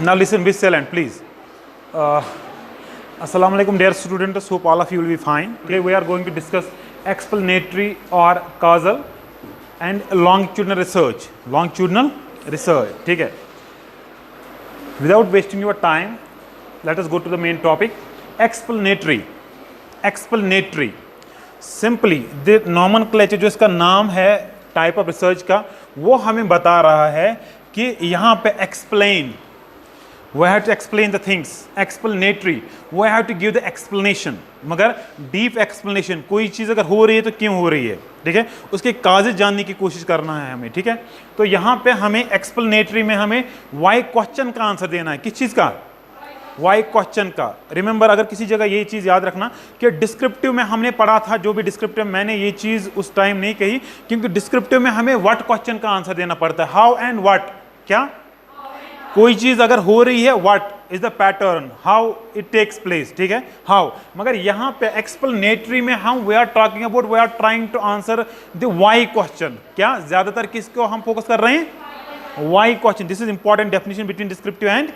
Now listen with silent, please. Assalamu alaikum, dear students. Hope all of you will be fine. Today we are going to discuss explanatory or causal and longitudinal research. Longitudinal research. ठीक है. Without wasting your time, let us go to the main topic. Explanatory. Explanatory. Simply the nomenclature जो इसका नाम है type of research का, वो हमें बता रहा है कि यहाँ पे explain, we have to explain the things. Explanatory, we have to give the explanation. मगर डीप एक्सप्लेनेशन, कोई चीज़ अगर हो रही है तो क्यों हो रही है, ठीक है, उसके काजेज जानने की कोशिश करना है हमें, ठीक है. तो यहाँ पे हमें एक्सप्लेनेटरी में हमें वाई क्वेश्चन का आंसर देना है. किस चीज़ का? वाई क्वेश्चन का. रिमेंबर, अगर किसी जगह ये चीज़ याद रखना कि डिस्क्रिप्टिव में हमने पढ़ा था, जो भी डिस्क्रिप्टिव, मैंने ये चीज़ उस टाइम नहीं कही, क्योंकि डिस्क्रिप्टिव में हमें व्हाट क्वेश्चन का आंसर देना पड़ता है. हाउ एंड व्हाट, क्या कोई चीज अगर हो रही है, what is the pattern, how it takes place, ठीक है, हाउ. मगर यहां पे एक्सप्लेनेटरी में हम we are talking about, we are trying to answer the why question. क्या ज्यादातर किसको हम फोकस कर रहे हैं? Why question. This is important definition between descriptive and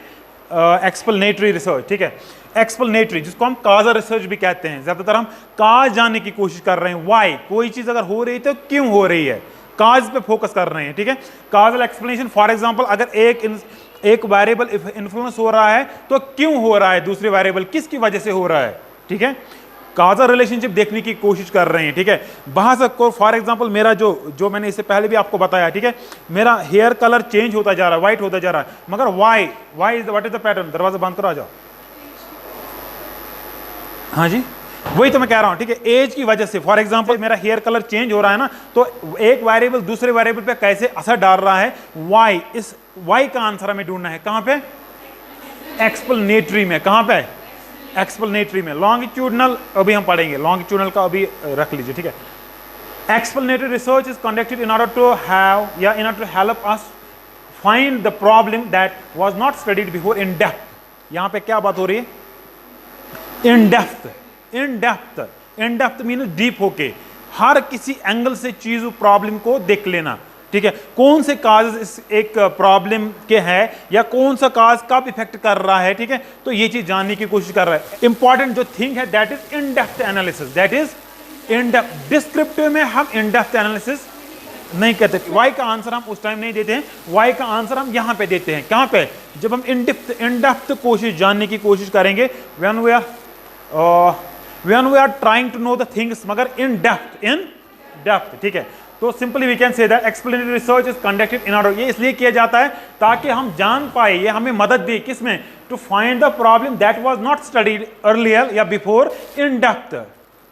explanatory research, ठीक है. एक्सप्लेनेटरी जिसको हम काजल रिसर्च भी कहते हैं, ज्यादातर हम काज जानने की कोशिश कर रहे हैं. व्हाई, कोई चीज अगर हो रही है तो क्यों हो रही है, काज पे फोकस कर रहे हैं, ठीक है. काजल एक्सप्लेनेशन, फॉर एग्जांपल, अगर एक वेरिएबल इन्फ्लुएंस हो रहा है तो क्यों हो रहा है, दूसरे वेरिएबल किसकी वजह से हो रहा है, ठीक है. काजल रिलेशनशिप देखने की कोशिश कर रहे हैं, ठीक है. वहां से को फॉर एग्जांपल मेरा जो मैंने इससे पहले भी आपको बताया, ठीक है, मेरा हेयर कलर चेंज होता जा रहा है, व्हाइट होता जा रहा है, मगर why is what is the pattern. दरवाजा बंद करो, आ जाओ. हाँ जी, वही तो मैं कह रहा हूं, ठीक है. एज की वजह से, फॉर एग्जांपल, मेरा हेयर कलर चेंज हो रहा है ना, तो एक वेरिएबल दूसरे वेरिएबल पे कैसे असर डाल रहा है, व्हाई. इस व्हाई का आंसर हमें ढूंढना है. कहां पे? एक्सप्लेनेटरी में. कहां पे? एक्सप्लेनेटरी में. लॉन्गिट्यूडनल अभी हम पढ़ेंगे, लॉन्गिट्यूडनल का अभी रख लीजिए, ठीक है. Explanatory research is conducted in order to have या in order to help us find the problem that was not studied before in depth. यहां पे क्या बात हो रही है? In depth. In depth, in depth mean deep होके, हर किसी एंगल से चीज प्रॉब्लम को देख लेना, ठीक है. कौन से काज इस एक प्रॉब्लम के है, या कौन सा काज कब इफेक्ट कर रहा है, ठीक है. तो ये चीज जानने की कोशिश कर रहा है. इंपॉर्टेंट जो थिंग है, that is in depth analysis. That is in depth. Descriptive में हम इन डेप्थ एनालिसिस नहीं कहते. वाई का आंसर हम उस टाइम नहीं देते हैं, वाई का आंसर हम यहां पे देते हैं. कहां पे? जब हम इन डेप्थ कोशिश जानने की कोशिश करेंगे, when we are trying to know the things, मगर in depth, ठीक है. तो simply we can say that explanatory research is conducted in order. ये इसलिए किया जाता है ताकि हम जान पाए, ये हमें मदद दे किसमें? to find the problem that was not studied earlier या before in depth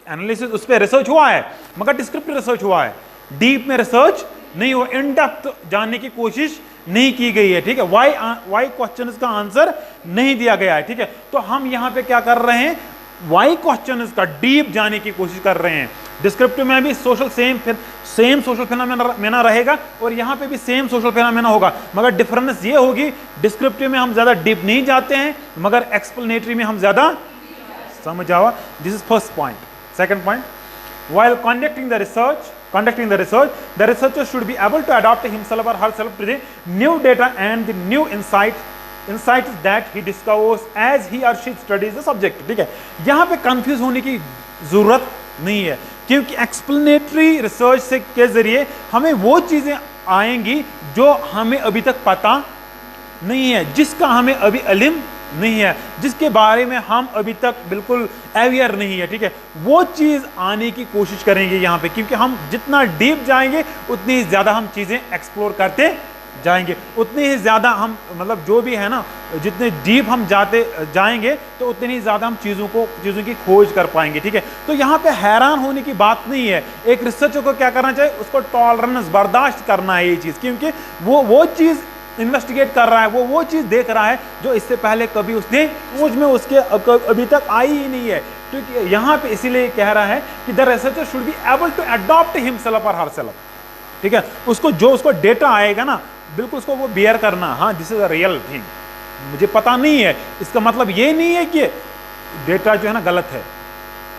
analysis. उस पर रिसर्च हुआ है, मगर डिस्क्रिप्टिव रिसर्च हुआ है, डीप में रिसर्च नहीं हुआ, इन डेप्थ जानने की कोशिश नहीं की गई है, ठीक है. वाई क्वेश्चन का आंसर नहीं दिया गया है, ठीक है. तो हम यहां पे क्या कर रहे हैं? वाई क्वेश्चन इसका डीप जाने की कोशिश कर रहे हैं. डिस्क्रिप्टिव में भी सेम सोशल फिनोमेना रहेगा, और यहां पे भी सेम सोशल फिनोमेना होगा, मगर डिफरेंस ये होगी, डिस्क्रिप्टिव में हम ज्यादा डीप नहीं जाते हैं, मगर एक्सप्लेनेटरी में हम ज्यादा समझ आओ. This is first point. Second point, while conducting the research, the researcher should be able to adapt himself or herself to the new data and the new insights that he discovers as he or she studies the subject, ठीक है. यहां पे confuse होने की जरूरत नहीं है, क्योंकि एक्सप्लेनेटरी रिसर्च से के जरिए हमें वो चीजें आएंगी जो हमें अभी तक पता नहीं है, जिसका हमें अभी इल्म नहीं है, जिसके बारे में हम अभी तक बिल्कुल अवेयर नहीं है, ठीक है. वो चीज आने की कोशिश करेंगे यहां पे, क्योंकि हम जितना डीप जाएंगे उतनी ज्यादा हम चीजें एक्सप्लोर करते जाएंगे, उतनी ही ज्यादा हम, मतलब जो भी है ना, जितने डीप हम जाएंगे तो उतनी ही ज्यादा हम चीजों की खोज कर पाएंगे, ठीक है. तो यहाँ पे हैरान होने की बात नहीं है. एक रिसर्चर को क्या करना चाहिए? उसको टॉलरेंस, बर्दाश्त करना है ये चीज, क्योंकि वो चीज इन्वेस्टिगेट कर रहा है, वो चीज देख रहा है जो इससे पहले कभी उसने खोज में उसके अभी तक आई ही नहीं है. तो यहाँ पे इसीलिए कह रहा है कि the researcher should be able to adopt himself और हरसेल्फ, ठीक है. उसको डेटा आएगा ना, बिल्कुल उसको वो बियर करना. हाँ, this is a real thing, मुझे पता नहीं है, इसका मतलब ये नहीं है कि डेटा जो है ना गलत है,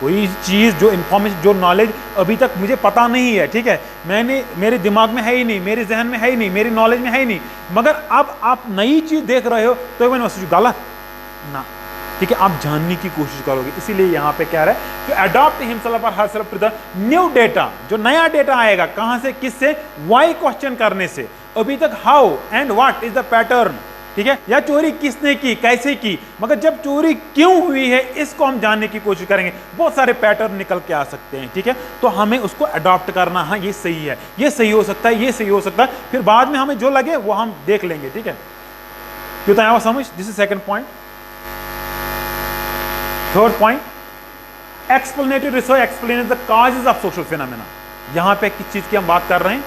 कोई चीज़ जो इंफॉर्मेशन जो नॉलेज अभी तक मुझे पता नहीं है, ठीक है, मैंने मेरे दिमाग में है ही नहीं, मेरे जहन में है ही नहीं, मेरी नॉलेज में है ही नहीं, मगर अब आप नई चीज़ देख रहे हो तो मैंने सोचू गलत ना, ठीक है, आप जानने की कोशिश करोगे। इसीलिए यहाँ पे कह रहा है कि अडॉप्ट हिमसेल्फ और herself to the new data, जो नया डेटा आएगा कहाँ से, किससे, वाई क्वेश्चन करने से। अभी तक how and what is the pattern, ठीक है, या चोरी किसने की, कैसे की, मगर जब चोरी क्यों हुई है इसको हम जानने की कोशिश करेंगे। बहुत सारे पैटर्न निकल के आ सकते हैं, ठीक है, तो हमें उसको अडॉप्ट करना, हाँ ये सही है, ये सही हो सकता है, ये सही हो सकता है, फिर बाद में हमें जो लगे वो हम देख लेंगे, ठीक है। क्यों आया समझ? This is second point. Third point, explanatory research explain the causes of social phenomena. यहां पे किस चीज की हम बात कर रहे हैं?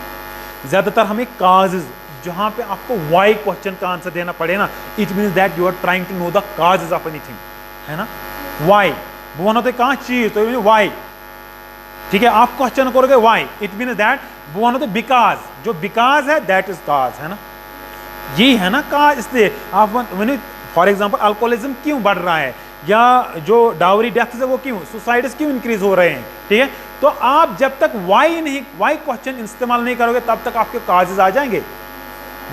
ज्यादातर हमें कॉजेज, जहां पे आपको वाई क्वेश्चन का आंसर देना पड़े ना, it means that you are trying to know the causes of anything, है ना। वाई वो होते कहां चीज, तो वाई, ठीक है, आप क्वेश्चन करोगे वाई, इट मीन्स दैट वो होते बिकॉज, जो बिकॉज है दैट इज कॉज, है ना, ये है ना कॉज। इसलिए आप फॉर एग्जांपल अल्कोहलिज्म क्यों बढ़ रहा है, या जो डाउरी डेथ्स है वो क्यों, सुसाइड्स क्यों इंक्रीज हो रहे हैं, ठीक है, तो आप जब तक वाई क्वेश्चन इस्तेमाल नहीं करोगे तब तक आपके कॉजेज आ जाएंगे।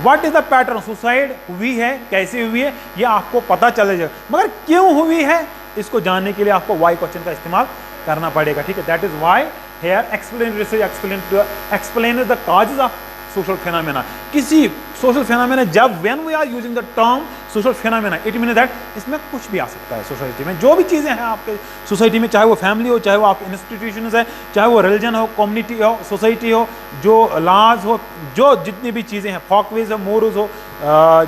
What is the pattern, suicide हुई है, कैसे हुई है, ये आपको पता चले जाएगा, मगर क्यों हुई है इसको जानने के लिए आपको वाई क्वेश्चन का इस्तेमाल करना पड़ेगा, ठीक है। That is why here explain research explain the causes of social phenomena. किसी सोशल फिनोमेना, जब when we are using the term social phenomena, it mean that इसमें कुछ भी आ सकता है। सोसाइटी में जो भी चीज़ें हैं आपके सोसाइटी में, चाहे वो फैमिली हो, चाहे वो आप इंस्टीट्यूशंस है, चाहे वो रिलीजन हो, कम्युनिटी हो, सोसाइटी हो, जो लॉज हो, जो जितनी भी चीज़ें हैं, फॉकवेज हो, मोरल्स हो,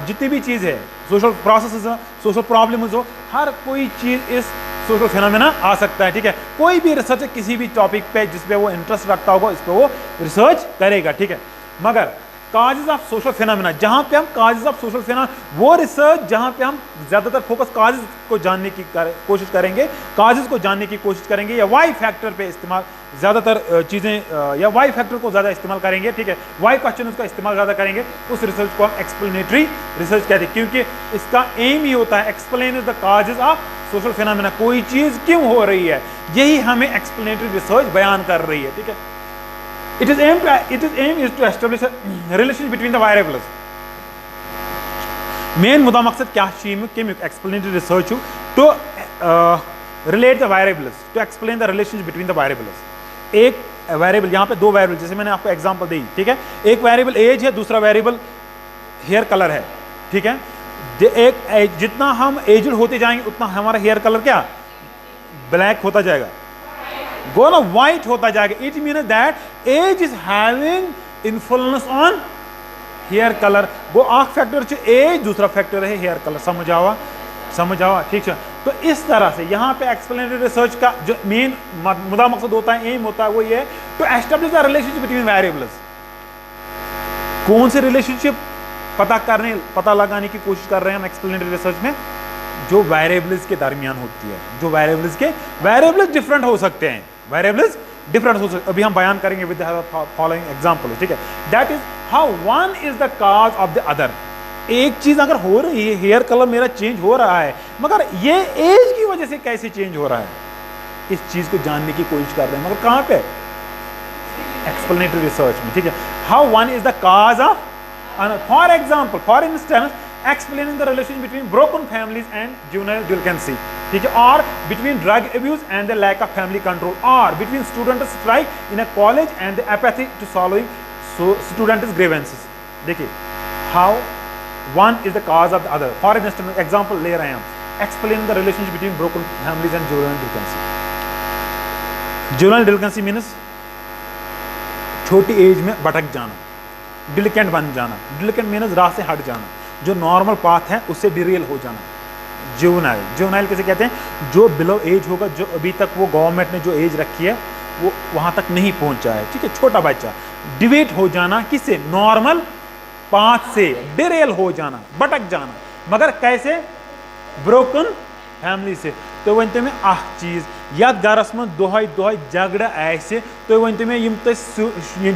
जितनी भी चीज़ है, सोशल प्रोसेस हो, सोशल प्रॉब्लम्स हो, हर कोई चीज़ इस सोशल फिनोमेना आ सकता है, ठीक है। कोई भी रिसर्च किसी भी टॉपिक पे जिस पे वो इंटरेस्ट रखता होगा इस पे वो रिसर्च करेगा, ठीक है। मगर कॉजेज ऑफ सोशल फिनोमेना, जहां पे हम कॉजेज ऑफ सोशल फिनोमेना, वो रिसर्च जहां पे हम ज्यादातर फोकस कॉजेज को जानने की कोशिश करेंगे, कॉजेज को जानने की कोशिश करेंगे, या वाई फैक्टर पे इस्तेमाल ज्यादातर चीजें, या वाई फैक्टर को ज्यादा इस्तेमाल करेंगे, ठीक है, वाई क्वेश्चन का इस्तेमाल ज्यादा करेंगे, उस रिसर्च को हम एक्सप्लेनेटरी रिसर्च कहते हैं, क्योंकि इसका एम ही होता है explain the causes of social phenomena, कोई चीज क्यों हो रही है, यही हमें एक्सप्लेनेटरी रिसर्च बयान कर रही है, ठीक है। It is aim is to establish a relation between the variables. Main मुद्दा मकसद क्या है explanatory research to relate the variables, to explain the relation between the variables. एक वेरिएबल, यहाँ पे दो वेरिएबल, जैसे मैंने आपको एग्जांपल दी, ठीक है, एक वेरिएबल एज है, दूसरा वेरिएबल हेयर कलर है, ठीक है। एक जितना हम एजड होते जाएंगे उतना हमारा हेयर कलर क्या ब्लैक होता जाएगा, गो ना व्हाइट होता जाएगा। It mean that age is having influence on hair colour. वो आंख फैक्टर एज, दूसरा फैक्टर है हेयर कलर। समझ आवा ठीक है। तो इस तरह से यहाँ पे एक्सप्लेनेटरी रिसर्च का जो मेन मुद्दा मकसद होता है, एम होता है, वो ये to establish the relationship between variables. कौन से रिलेशनशिप पता लगाने की कोशिश कर रहे हैं हम एक्सप्लेनेटरी रिसर्च में, जो वेरिएबल्स के दरमियान होती है, जो वेरिएबल्स डिफरेंट हो सकते हैं, वेरिएबल्स डिफरेंट हो सकते हैं। अभी हम बयान करेंगे विद द फॉलोइंग एग्जांपल, ठीक है। That is how one is the cause of the other. एक चीज अगर हो रही है, हेयर कलर मेरा चेंज हो रहा है, मगर ये एज की वजह से कैसे चेंज हो रहा है, इस चीज को जानने की कोशिश कर रहे हैं, मगर कहां पे, एक्सप्लेनेटरी रिसर्च में, ठीक है। How one is the cause of, for example, for instance, explaining the relation between broken families and juvenile delinquency, ठीक है, और between drug abuse and the lack of family control, or between student strike in a college and the apathy to solving students grievances। देखिए, how one is the cause of the other। for instance example ले रहे हैं हम, explain the relationship between broken families and juvenile delinquency। juvenile delinquency means छोटी as में भटक जाना, डिलिकेंट बन जाना। डिलिकेंट मीन्स राह से हट जाना, जो नॉर्मल पाथ है उससे डिरेल हो जाना। जुवेनाइल किसे कहते हैं, जो बिलो एज होगा, जो अभी तक वो गवर्नमेंट ने जो एज रखी है वो वहां तक नहीं पहुंचा है, ठीक है, छोटा बच्चा। डिवेट हो जाना किससे, नॉर्मल पाथ से डिरेल हो जाना, भटक जाना, मगर कैसे, ब्रोकन फैमिली से। तो वनते में चीज या गरस में दोहै झगड़ा ऐसे, तो वनते में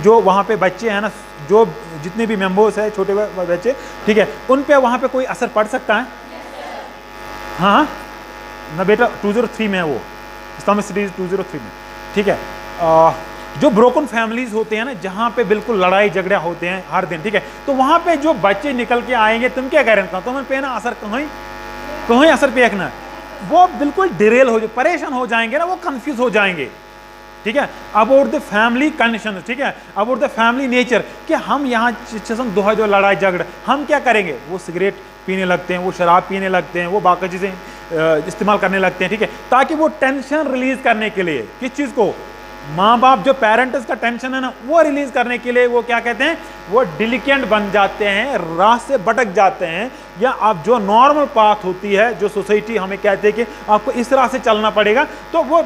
जो वहाँ पे बच्चे हैं ना, जो जितने भी मेंबर्स है, छोटे बच्चे, ठीक है, उन पे वहाँ पे कोई असर पड़ सकता है। हाँ ना बेटा, 203 में है वो, इस्लामिक स्टडीज 203 में, ठीक है। जो ब्रोकन फैमिलीज होते हैं ना, जहाँ पे बिल्कुल लड़ाई झगड़ा होते हैं हर दिन, ठीक है, तो वहाँ पे जो बच्चे निकल के आएंगे, तुम क्या कह रहे हो, तुम्हें पे ना असर कहीं असर फेंकना, वो बिल्कुल डिरेल हो, परेशान हो जाएंगे ना, वो कंफ्यूज हो जाएंगे, ठीक है। अबाउट द फैमिली कंडीशन, ठीक है, अबाउट द फैमिली नेचर, कि हम यहाँ दोहा जो लड़ाई झगड़ा, हम क्या करेंगे, वो सिगरेट पीने लगते हैं, वो शराब पीने लगते हैं, वो बाकी चीज़ें इस्तेमाल करने लगते हैं, ठीक है, ताकि वो टेंशन रिलीज करने के लिए, किस चीज़ को, माँ बाप जो पेरेंट्स का टेंशन है ना, वो रिलीज करने के लिए वो क्या कहते हैं, वो डिलिकेंट बन जाते हैं, राह से भटक जाते हैं, या आप जो नॉर्मल पाथ होती है, जो सोसाइटी हमें कहते हैं कि आपको इस राह से चलना पड़ेगा, तो वो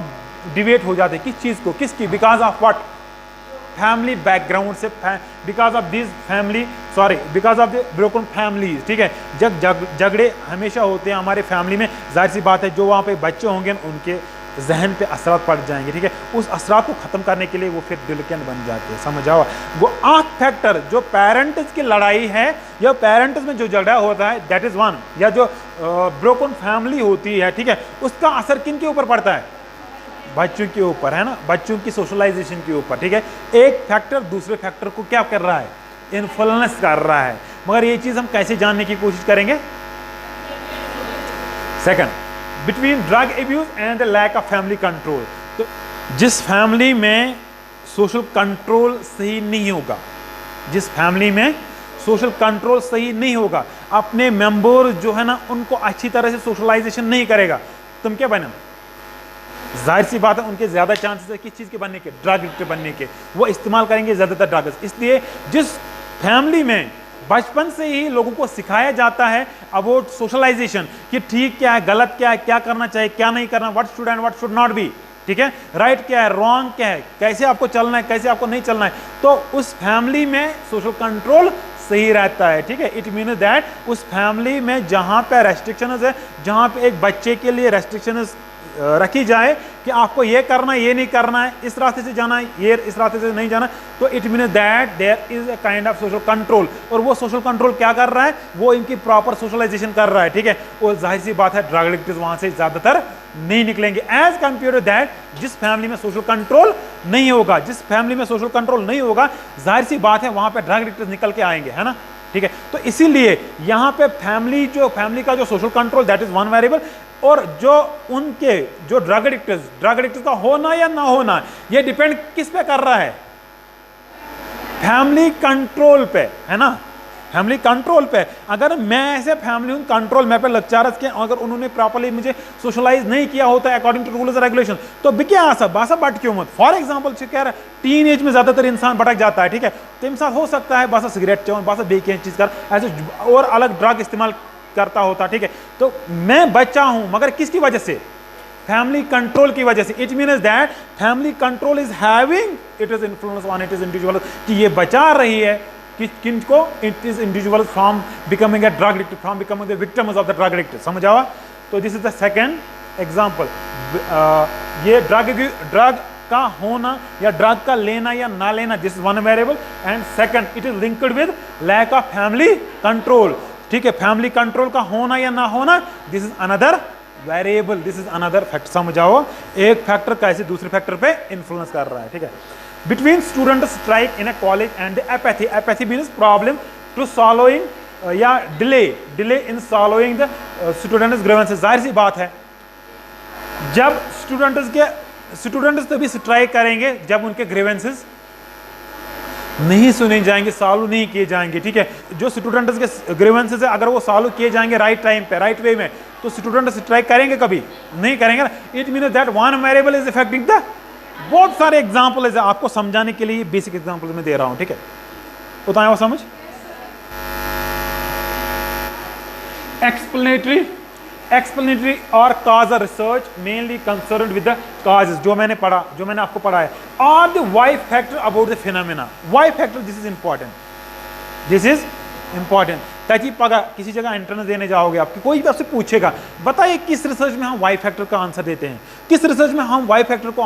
डिवेट हो जाते हैं, किस चीज़ को, किसकी, because of what, family background से, because of this family, sorry, because of the broken families, ठीक है। झगड़े हमेशा होते हैं हमारे फैमिली में, जाहिर सी बात है, जो वहाँ पे बच्चे होंगे उनके जहन पे असरात पड़ जाएंगे, ठीक है, उस असरात को खत्म करने के लिए वो फिर डिलिकेंट बन जाते हैं, समझ आओ। वो 8 फैक्टर जो पेरेंट्स की लड़ाई है या पेरेंट्स में जो झगड़ा होता है, दैट इज वन, या जो ब्रोकन फैमिली होती है, ठीक है, उसका असर किन के ऊपर पड़ता है, बच्चों के ऊपर, है ना, बच्चों की सोशलाइजेशन के ऊपर, ठीक है। एक फैक्टर दूसरे फैक्टर को क्या कर रहा है, इन्फ्लुएंस कर रहा है, मगर ये चीज हम कैसे जानने की कोशिश करेंगे। Second, between drug abuse and the lack of family control, तो जिस फैमिली में सोशल कंट्रोल सही नहीं होगा, जिस फैमिली में सोशल कंट्रोल सही नहीं होगा, अपने मेंबर जो है ना उनको अच्छी तरह से सोशलाइजेशन नहीं करेगा, तुम क्या बने, जाहिर सी बात है उनके ज्यादा चांसेस है किस चीज के बनने के, ड्रग एडिक्ट बनने के, वो इस्तेमाल करेंगे ज्यादातर ड्रग्स। इसलिए जिस फैमिली में बचपन से ही लोगों को सिखाया जाता है अबाउट सोशलाइजेशन, कि ठीक क्या है, गलत क्या है, क्या करना चाहिए, क्या नहीं करना, what should and what should not be, ठीक है, राइट क्या है, रॉन्ग क्या है, कैसे आपको चलना है, कैसे आपको नहीं चलना है, तो उस फैमिली में सोशल कंट्रोल सही रहता है, ठीक है। इट मीन दैट उस फैमिली में जहां पे रेस्ट्रिक्शंस है, जहां पे एक बच्चे के लिए रेस्ट्रिक्शंस रखी जाए कि आपको ये करना है, ये नहीं करना है, इस रास्ते से जाना है, ये इस रास्ते से नहीं जाना, तो it mean that there is a kind of social control, और वो सोशल कंट्रोल क्या कर रहा है, वो इनकी प्रॉपर सोशलाइजेशन कर रहा है, ठीक है। और जाहिर सी बात है ड्रग एडिक्ट्स वहां से ज्यादातर नहीं निकलेंगे, एज कंपेयर टू दैट जिस फैमिली में सोशल कंट्रोल नहीं होगा, जिस फैमिली में सोशल कंट्रोल नहीं होगा, जाहिर सी बात है वहां पे ड्रग एडिक्ट्स निकल के आएंगे, है ना, ठीक है। तो इसीलिए यहां पे फैमिली का जो social control that is one variable, और जो उनके जो ड्रग एडिक्ट्स का होना या ना होना, ये डिपेंड किस पे कर रहा है, फैमिली कंट्रोल पे, है ना, फैमिली कंट्रोल पे। अगर मैं ऐसे फैमिली कंट्रोल मैं पे लेक्चरर्स के, अगर उन्होंने प्रॉपर्ली मुझे सोशलाइज नहीं किया होता according to rules and regulation, तो बिके बासा बट क्यों मत, फॉर एग्जांपल कह रहा टीन एज में ज्यादातर इंसान भटक जाता है, ठीक है, तो साथ हो सकता है बासा सिगरेट चौन, बासा बेके चीज कर, ऐसे और अलग ड्रग इस्तेमाल करता होता, ठीक है। तो मैं बच्चा हूं, मगर किसकी वजह से, फैमिली कंट्रोल की वजह से। It means that family control is having it is influence on it is individual, कि ये बचा रही है कि किनको, it is individual from becoming a drug addict, from becoming the victims of the drug addict, समझ आवा। तो this is the second example, ये ड्रग का होना या ड्रग का लेना या ना लेना, this is one variable, and second it is linked with lack of family control, ठीक है, फैमिली कंट्रोल का होना या ना होना, this is another variable, this is another factor, समझाओ, एक फैक्टर कैसे दूसरे फैक्टर पे इन्फ्लुएंस कर रहा है, ठीक है। Between student strike in a college and apathy means problem to solving या delay in solving the students grievances. जाहिर सी बात है जब स्टूडेंट्स तो भी स्ट्राइक करेंगे जब उनके ग्रीवेंसेस नहीं सुने जाएंगे, सॉल्व नहीं किए जाएंगे, ठीक है। जो स्टूडेंट्स के ग्रीवेंसेस है अगर वो सॉल्व किए जाएंगे राइट टाइम पे, राइट वे में, तो स्टूडेंट स्ट्राइक करेंगे, कभी नहीं करेंगे ना। It mean that one variable is affecting the, बहुत सारे एग्जांपल है आपको समझाने के लिए, बेसिक एग्जांपल मैं दे रहा हूं, ठीक है, उतना वो समझ। एक्सप्लेनेटरी और causal research mainly concerned with the causes, जो मैंने आपको पढ़ा है, और the why factor about the phenomena. Why factor this is important, ताकि पगा किसी जगह एंट्रेंस देने जाओगे, आपकी कोई भी आपसे पूछेगा बताइए किस रिसर्च में हम वाई फैक्टर का आंसर देते हैं, किस रिसर्च में हम वाई फैक्टर को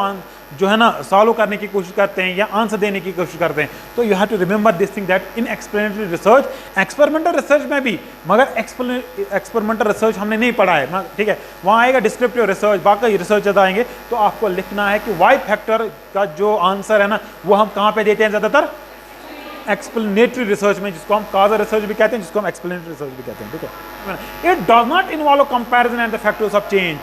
जो है ना सॉल्व करने की कोशिश करते हैं या आंसर देने की कोशिश करते हैं। तो you have to remember this thing that in experimental research, experimental research में भी, मगर एक्सपेरिमेंटल रिसर्च हमने नहीं पढ़ा है, ठीक है, वहाँ आएगा डिस्क्रिप्टिव रिसर्च, बाकी रिसर्च आएंगे, तो आपको लिखना है कि वाई फैक्टर का जो आंसर है ना वो हम कहाँ पे देते हैं ज़्यादातर, एक्सप्लेनेटरी रिसर्च में, जिसको हम काजल रिसर्च भी कहते हैं, जिसको हम एक्सप्लेनेटरी रिसर्च भी कहते हैं, ठीक है। It does not involve comparison and the factors of change.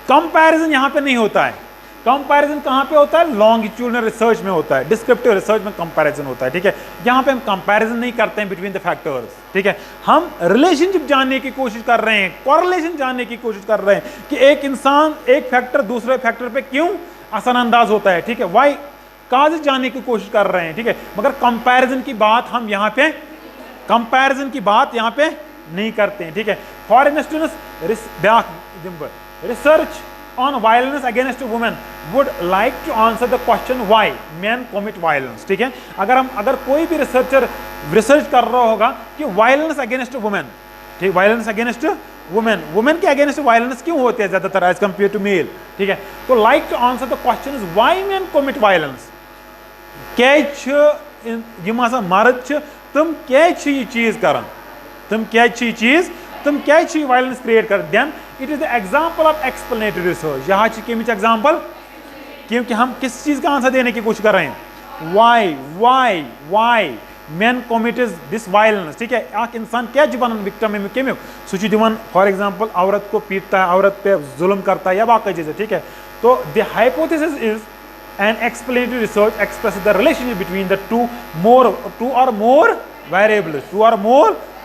Comparison यहाँ पे नहीं होता है। कंपैरिजन कहाँ पे होता है, लॉन्गिट्यूडनल रिसर्च में होता है, डिस्क्रिप्टिव रिसर्च में कंपैरिजन होता है, ठीक है। यहाँ पे हम कंपैरिजन नहीं करते हैं बिटवीन द फैक्टर्स, ठीक है। हम रिलेशनशिप जानने की कोशिश कर रहे हैं, कॉरलेशन जानने की कोशिश कर रहे हैं कि एक इंसान, एक फैक्टर दूसरे फैक्टर पे क्यों असरअंदाज होता है, ठीक है, वाई काज जानने की कोशिश कर रहे हैं, ठीक है। मगर कंपैरिजन की बात हम यहाँ पे, कंपैरिजन की बात यहाँ पे नहीं करते हैं, ठीक है। For instance research on violence against women would like to answer the question why men commit violence, ठीक है। अगर कोई भी रिसर्चर रिसर्च कर रहा होगा कि वायलेंस अगेंस्ट वुमेन, ठीक, वायलेंस अगेंस्ट वुमेन के अगेंस्ट वायलेंस क्यों होते हैं ज्यादातर एज कंपेयर टू मेल, ठीक है, तो like to answer the question is why men commit violence, क्या यम आसा मर्द छ तुम क्या ये चीज करन, तुम क्या चीज, तुम क्या वायलेंस क्रिएट कर, then it is the example of explanatory research. यहाँ कमिच एग्जांपल, क्योंकि हम किस चीज का आंसर देने की कोशिश कर रहे हैं, वाई मेन कमिटेज दिस वायलेंस, ठीक है। एक इंसान क्या बनन विक्टिम में कमियो सह दिवन, फॉर एग्जांपल औरत को पीटता है, औरत पे जुल्म करता है या बाकी चीजें, ठीक है। तो the hypothesis is an explanatory research express the relationship between the two और मोर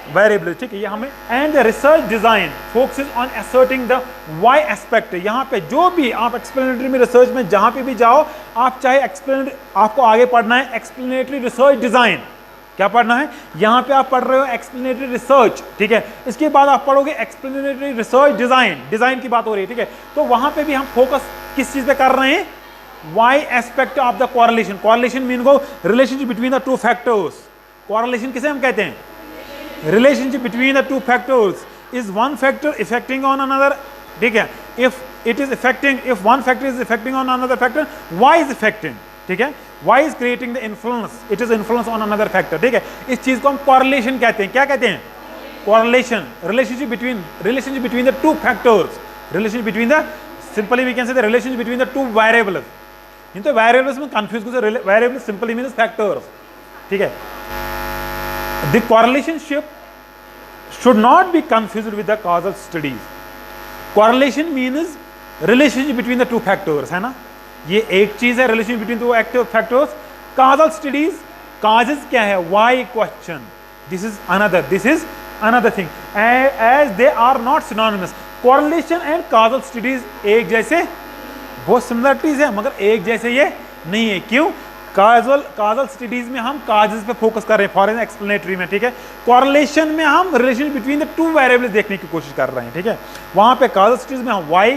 वेरिएबल, ठीक है, ये हमें, and the research design focuses on asserting the why aspect. यहाँ पे जो भी आप एक्सप्लेनेटरी में रिसर्च में जहां पे भी जाओ, आप चाहे एक्सप्लेनेटरी, आपको आगे पढ़ना है एक्सप्लेनेटरी रिसर्च डिजाइन, क्या पढ़ना है, यहाँ पे आप पढ़ रहे हो एक्सप्लेनेटरी रिसर्च, ठीक है। इसके बाद आप पढ़ोगे एक्सप्लेनेटरी रिसर्च डिजाइन की बात हो रही है, ठीक है। तो वहां पे भी हम फोकस किस चीज पे कर रहे हैं, why aspect of the correlation. Correlation mean को relationship between the two factors. Correlation किसे हम कहते हैं, relationship between the two factors is one factor affecting on another, ठीक है। if one factor is affecting on another factor, why is affecting, ठीक है, why is creating the influence, it is influence on another factor, ठीक है। इस चीज को हम correlation कहते हैं, क्या कहते हैं, correlation, relationship between the two factors, relationship between the, simply we can say the relationship between the two variables। इन तो variables में confuse को, variables simply means factors, ठीक है। The correlationship should not be confused with the causal studies. Correlation means relationship between the two factors, है ना, ये एक चीज है, relationship between two active factors। Causal studies, causes क्या है, why question, this is another thing, as they are not synonymous। Correlation and causal studies एक जैसे, बहुत similarities है मगर एक जैसे ये नहीं है, क्यों, काजल स्टडीज में हम काजेस पे फोकस कर रहे हैं, फॉर एक्सप्लेनेटरी में, ठीक है। कोरिलेशन में हम relation between the two variables देखने की कोशिश कर रहे हैं, ठीक है। वहां पे काजल स्टडीज में हम वाई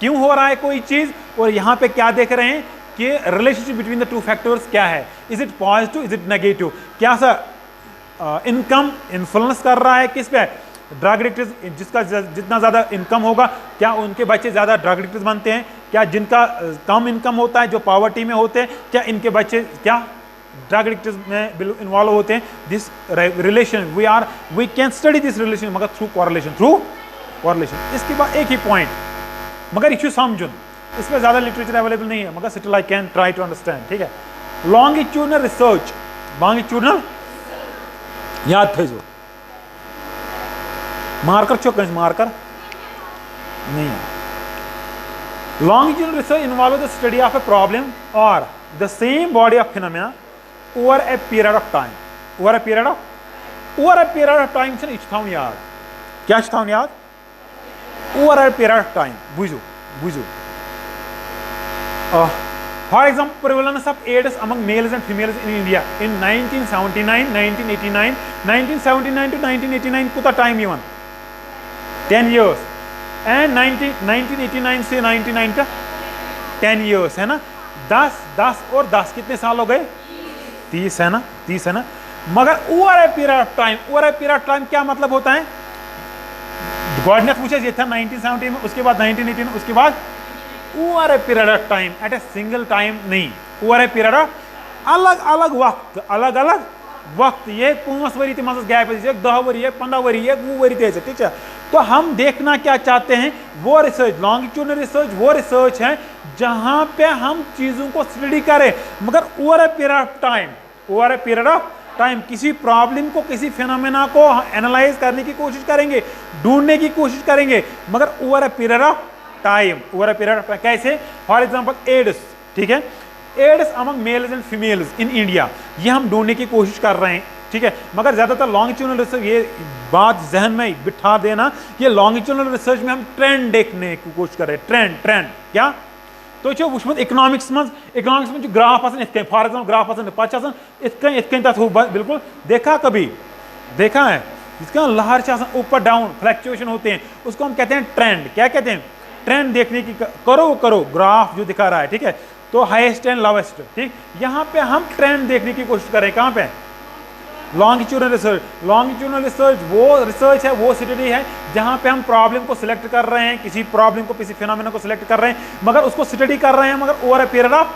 क्यों हो रहा है कोई चीज, और यहाँ पे क्या देख रहे हैं कि relationship between the two factors क्या है, is it positive, is it negative, क्या सा इनकम इन्फ्लुएंस कर रहा है किस पे, ड्रग एडिक्ट्स, जिसका जितना ज़्यादा इनकम होगा क्या उनके बच्चे ज़्यादा ड्रग एडिक्ट्स बनते हैं, क्या जिनका कम इनकम होता है, जो पॉवर्टी में होते हैं, क्या इनके बच्चे क्या ड्रग एडिक्ट्स में इन्वॉल्व होते हैं। This relation we can study this relation मगर थ्रू कोरिलेशन। इसके बाद एक ही पॉइंट, मगर इशू समझुन, इस पर ज़्यादा लिटरेचर अवेलेबल नहीं है, मगर still I can try to understand, ठीक है। लॉन्गिट्यूडनल रिसर्च, लॉन्गिट्यूडनल याद थे जो मार्कर चो कहीं मार्कर नहीं है। Longitudinal research involves the study of a problem or the same body of phenomena over a period of time. Over a period of time से इच थाउन याद, क्या इच थाउन याद, over a period of time, बुझो। For example, prevalence of AIDS among males and females in India in 1979, 1989, 1979 to 1989 कुता time even 10 years, and 1989 से 99 का 10 years है ना, 10 और 10 कितने साल हो गए, 30 है ना, 30 है ना। मगर over a period of time क्या मतलब होता है, गॉड ने पूछा ये था 1970 में, उसके बाद 1918 में, उसके बाद over a period of time, at a single time नहीं, ओवर ए पीरियड ऑफ अलग अलग वक्त, ये 5 वरी तम गैप 10 वरी 15 वरी 20 वरी ठीक है। तो हम देखना क्या चाहते हैं, वो रिसर्च, लॉन्गिट्यूडनल रिसर्च वो रिसर्च है जहां पे हम चीजों को स्टडी करें मगर over a period of time, over a period of time किसी प्रॉब्लम को, किसी फिनोमेना को एनालाइज करने की कोशिश करेंगे, ढूंढने की कोशिश करेंगे मगर over a period of time, over a period of time. कैसे? फॉर एग्जांपल एड्स, ठीक है, AIDS among males and females in India, ये हम ढूंढने की कोशिश कर रहे हैं, ठीक है, मगर ज्यादातर लॉन्गिट्यूडनल रिसर्च, ये बात जहन में बिठा देना, ये लॉन्गिट्यूडनल रिसर्च में हम ट्रेंड देखने की कोशिश कर रहे हैं, ट्रेंड क्या तो इकोनॉमिक्स में जो ग्राफ फॉर एग्जाम्पल ग्राफ पे बिल्कुल देखा, कभी देखा है, इसका लहर ऊपर डाउन फ्लक्चुएशन होते हैं, उसको हम कहते हैं ट्रेंड। क्या कहते हैं? ट्रेंड देखने की करो ग्राफ जो दिखा रहा है, ठीक है, तो हाईएस्ट एंड लोवेस्ट, ठीक, यहाँ पे हम ट्रेंड देखने की कोशिश करें। कहाँ पे? Longitudinal research. लॉन्गिट्यूडनल रिसर्च वो रिसर्च है, वो स्टडी है जहां पे हम प्रॉब्लम को सिलेक्ट कर रहे हैं, किसी प्रॉब्लम को, किसी फिनोमेना को सिलेक्ट कर रहे हैं मगर उसको स्टडी कर रहे हैं मगर over a period of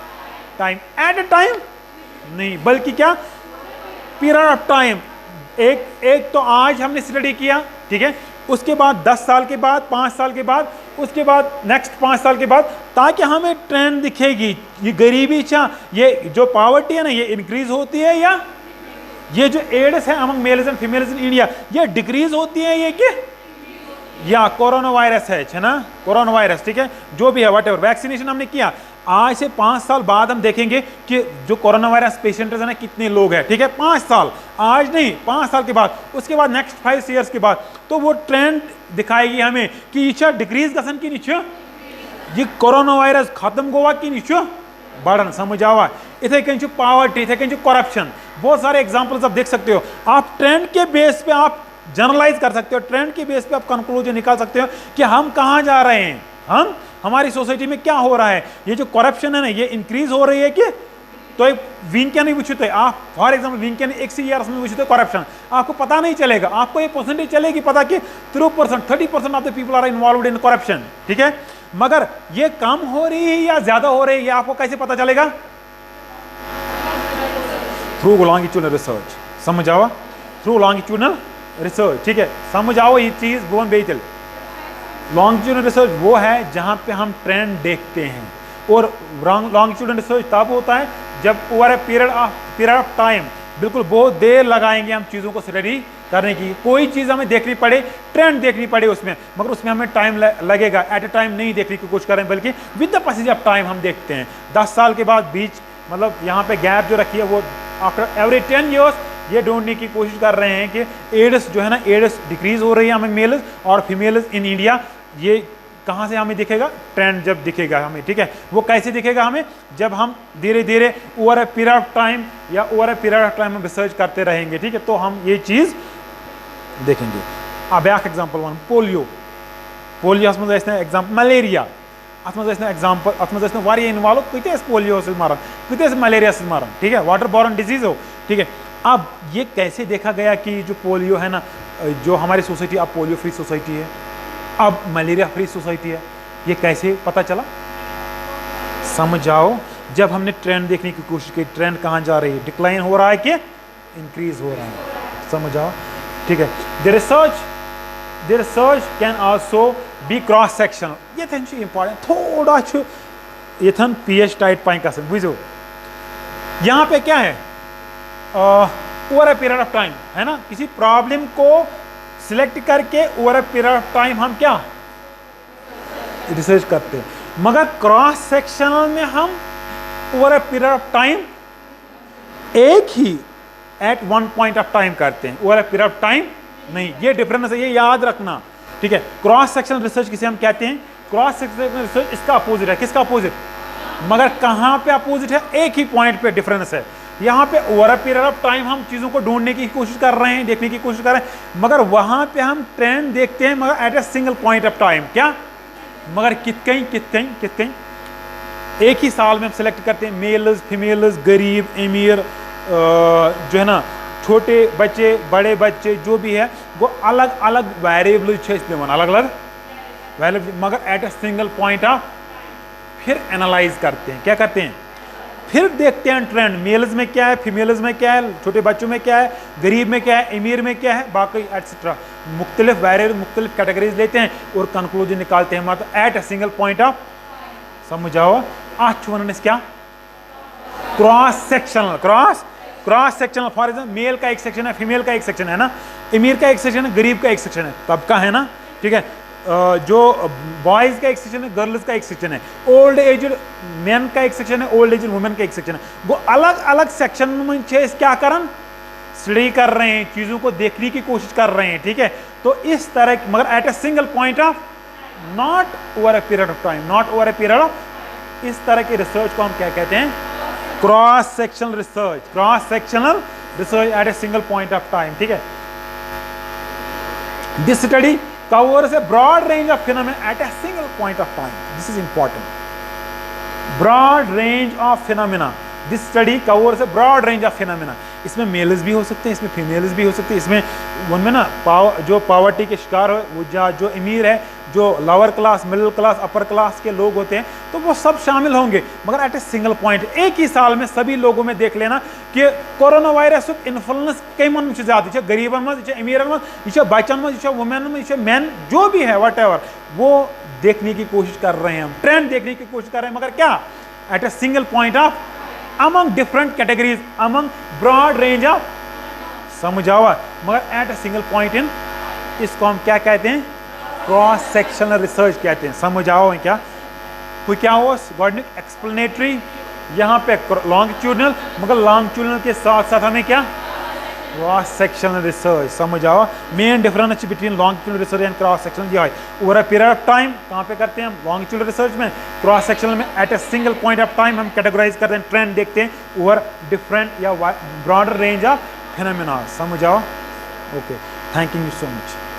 time, at a time नहीं, बल्कि क्या, पीरियड ऑफ टाइम। एक तो आज हमने स्टडी किया, ठीक है, उसके बाद 10 साल के बाद, 5 साल के बाद, उसके बाद नेक्स्ट 5 साल के बाद, ताकि हमें ट्रेंड दिखेगी, ये गरीबी, ये जो पॉवर्टी है ना, ये इंक्रीज होती है या ये जो एड्स है among males and females in India, ये डिक्रीज होती है, ये क्या, या कोरोना वायरस है ना, कोरोना वायरस, ठीक है, जो भी है, व्हाटएवर, वैक्सीनेशन हमने किया, आज से 5 साल बाद हम देखेंगे कि जो कोरोना वायरस पेशेंट है ना, कितने लोग हैं, ठीक है, 5 साल, आज नहीं, 5 साल के बाद, उसके बाद नेक्स्ट 5 ईयर्स के बाद, तो वो ट्रेंड दिखाएगी हमें कि नीचे डिक्रीज गसन की नीचे, ये कोरोना वायरस खत्म गोवा की नीचे बढ़न, समझ आवा। इथे कहीं पॉवर्टी, इथे कहीं करप्शन, बहुत सारे एग्जांपल्स आप देख सकते हो। आप ट्रेंड के बेस पे आप जनरलाइज कर सकते हो, ट्रेंड के बेस पे आप कंक्लूजन निकाल सकते हो कि हम कहाँ जा रहे हैं, हमारी सोसाइटी में क्या हो रहा है, ये जो करप्शन है ना, ये इंक्रीज हो रही है कि, तो विंक्यान वुचते आप, फॉर एग्जाम्पल विंक्यान एक ईयर्स में वुचते करप्शन, आपको पता नहीं चलेगा, आपको ये परसेंटेज चलेगी पता कि 30% of the people are involved in corruption, ठीक है, मगर ये कम हो रही है या ज्यादा हो रही है, ये आपको कैसे पता चलेगा? थ्रू लॉन्गिट्यूडनल रिसर्च, समझ आओ, थ्रू लॉन्गिट्यूडनल रिसर्च, ठीक है, समझ आओ ये चीज बोन बेचल। लॉन्गिट्यूडनल रिसर्च वो है जहां पे हम ट्रेंड देखते हैं, और लॉन्गिट्यूडनल रिसर्च तब होता है जब over a period of time, बिल्कुल बहुत देर लगाएंगे हम चीज़ों को स्टडी करने की, कोई चीज़ हमें देखनी पड़े, ट्रेंड देखनी पड़े उसमें, मगर उसमें हमें टाइम लगेगा, एट ए टाइम नहीं देखने की कोशिश करें, बल्कि with the passage of time हम देखते हैं। 10 साल के बाद बीच, मतलब यहाँ पे गैप जो रखी है, वो आफ्टर एवरी 10 ईयर्स ये ढूंढने की कोशिश कर रहे हैं कि एड्स जो है ना, एड्स डिक्रीज हो रही है हमें मेल्स और फीमेल्स इन इंडिया, ये कहाँ से हमें दिखेगा? ट्रेंड जब दिखेगा हमें, ठीक है, वो कैसे दिखेगा हमें? जब हम धीरे धीरे over a period of time या over a period of time हम रिसर्च करते रहेंगे, ठीक है, तो हम ये चीज़ देखेंगे। अब एक example one, polio example, malaria example वारिया इन्वॉल्व कत पोलियो मारान, कत मलेरिया मारान, ठीक है, वाटर बॉर्न डिजीज हो, ठीक है। अब ये कैसे देखा गया कि जो पोलियो है ना, जो हमारी सोसाइटी अब पोलियो फ्री सोसाइटी है, अब मलेरिया फ्री सोसाइटी है, ये कैसे पता चला? समझ आओ, जब हमने ट्रेंड देखने की कोशिश की, ट्रेंड कहाँ जा रही है, डिक्लाइन हो रहा है कि इंक्रीज हो रहा है, समझ आओ, ठीक है। The research can also be cross sectional, ये इंपॉर्टेंट, थोड़ा ये पीएच टाइट पाइन का बुझो, यहाँ पे क्या है, over a period of time है ना, किसी प्रॉब्लम को सिलेक्ट करके over a period of time हम क्या रिसर्च करते हैं, मगर क्रॉस सेक्शनल में हम over a period of time एक ही at one point of time करते हैं, over a period of time नहीं, ये डिफरेंस है, ये याद रखना, ठीक है। क्रॉस सेक्शनल रिसर्च किसे हम कहते हैं? क्रॉस सेक्शनल रिसर्च इसका अपोजिट है, किसका अपोजिट? मगर कहां पे अपोजिट है? एक ही पॉइंट पे डिफरेंस है, यहाँ पे over a period of time हम चीज़ों को ढूंढने की कोशिश कर रहे हैं, देखने की कोशिश कर रहे हैं, मगर वहाँ पे हम ट्रेंड देखते हैं, मगर at a single point of time, क्या, मगर कित एक ही साल में हम सेलेक्ट करते हैं, मेल्स फीमेल्स, गरीब अमीर, जो है ना, छोटे बच्चे बड़े बच्चे, जो भी है वो अलग अलग वेरिएबल अलग अलग वेरिएबल, मगर at a single point of फिर एनालाइज करते हैं, क्या करते हैं, फिर देखते हैं ट्रेंड, मेल्स में क्या है, फीमेल्स में क्या है, छोटे बच्चों में क्या है, गरीब में क्या है, अमीर में क्या है, बाकी एटसेट्रा मुख्तलिफ वेरिएबल मुख्तलिफ कैटेगरीज लेते हैं और कंक्लूजन निकालते हैं, मतलब at a single point of, समझाओ आज क्या cross sectional, cross sectional, for example male का एक सेक्शन है, फीमेल का एक सेक्शन है ना, अमीर का एक सेक्शन है, गरीब का एक सेक्शन है, तबका है ना, ठीक है, जो बॉयज का एक सेक्शन है, गर्ल्स का एक सेक्शन है, ओल्ड एज मैन का एक सेक्शन है, ओल्ड एज वुमेन का एक सेक्शन है, वो अलग अलग सेक्शन में क्या करन स्टडी कर रहे हैं, चीजों को देखने की कोशिश कर रहे हैं, ठीक है। तो इस तरह मगर at a single point of, not over a period of time, not over a period of, इस तरह की रिसर्च को हम क्या कहते हैं, cross sectional research, cross sectional research at a single point of time, ठीक है। This study covers a broad range of phenomena at a single point of time. This is important. Broad range of phenomena. This study covers a broad range of phenomena. इसमें mails भी हो सकते हैं, इसमें females भी हो सकते हैं, इसमें उनमें ना जो पॉवर्टी के शिकार हो, वो जो अमीर है, जो lower class, middle class, upper class के लोग होते हैं, तो वो सब शामिल होंगे, मगर एट ए सिंगल पॉइंट, एक ही साल में सभी लोगों में देख लेना कि कोरोना वायरस इन्फ्लुएंस कमन ज्यादा, गरीबन मज, अमीरन मज, बच्चन मज, वुमेन मज, मैन, जो भी है वट एवर, वो देखने की कोशिश कर रहे हैं, हम ट्रेंड देखने की कोशिश कर रहे हैं, मगर क्या at a single point of, among different categories, among broad range of, समझावा, मगर at a single point in, इसको हम क्या कहते हैं, क्रॉस सेक्शनल रिसर्च कहते हैं, समझाओ क्या, कोई क्या हो गॉडनिक एक्सप्लेनेटरी, यहाँ पे लॉन्गिट्यूडनल, मगर लॉन्गिट्यूडनल के साथ साथ हमें क्या क्रॉस सेक्शनल रिसर्च, समझाओ main difference between longitudinal research and cross sectional ये है, over a period of time कहाँ पे करते हैं हम, लॉन्गिट्यूडनल रिसर्च में, क्रॉस सेक्शनल में at a single point of time हम कैटेगराइज करते हैं, ट्रेंड देखते हैं ओवर डिफरेंट या ब्रॉडर रेंज ऑफ फिनोमेना, समझाओ। Okay, thank you so much.